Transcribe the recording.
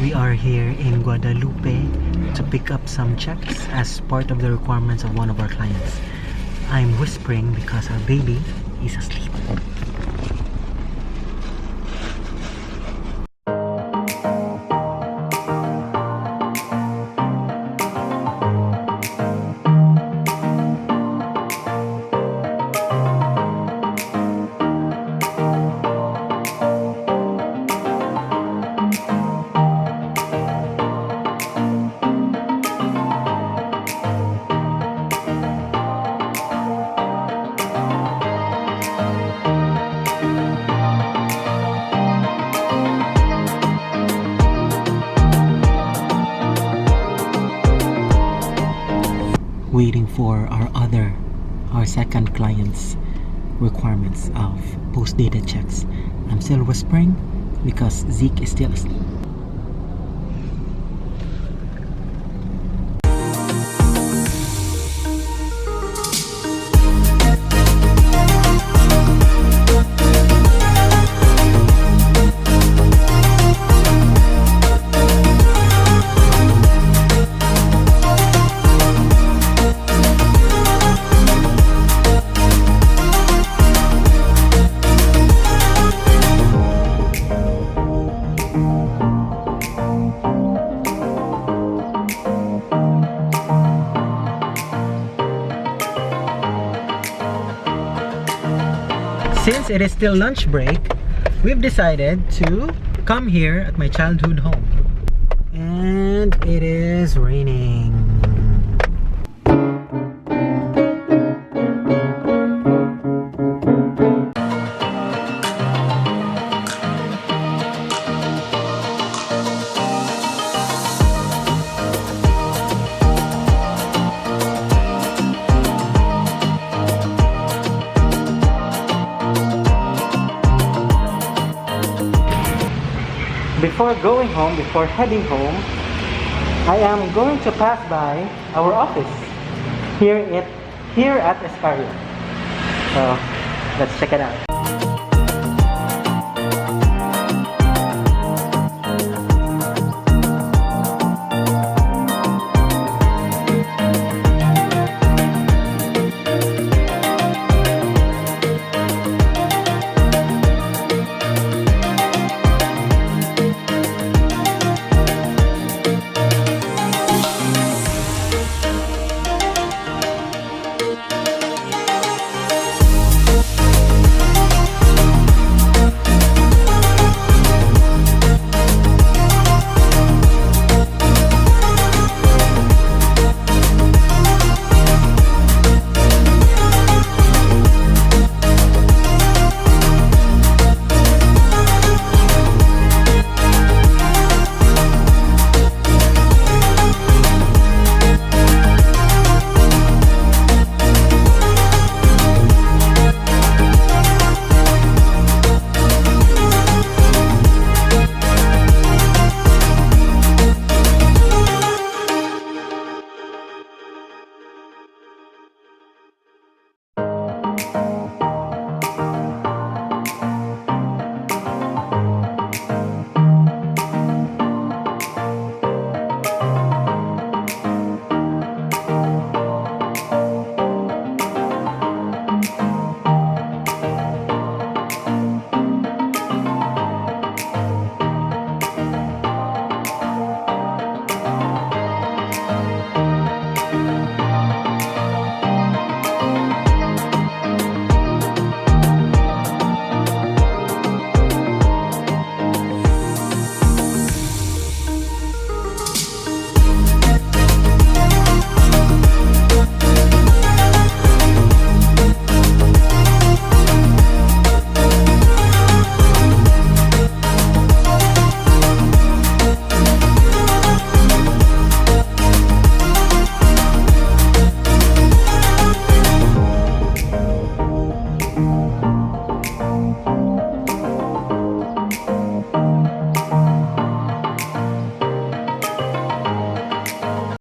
We are here in Guadalupe to pick up some checks as part of the requirements of one of our clients. I'm whispering because our baby is asleep. Waiting for our second client's requirements of post-dated checks. I'm still whispering because Zeke is still asleep. Since it is still lunch break, we've decided to come here at my childhood home. And it is raining. Before heading home, I am going to pass by our office here at Escario. So let's check it out.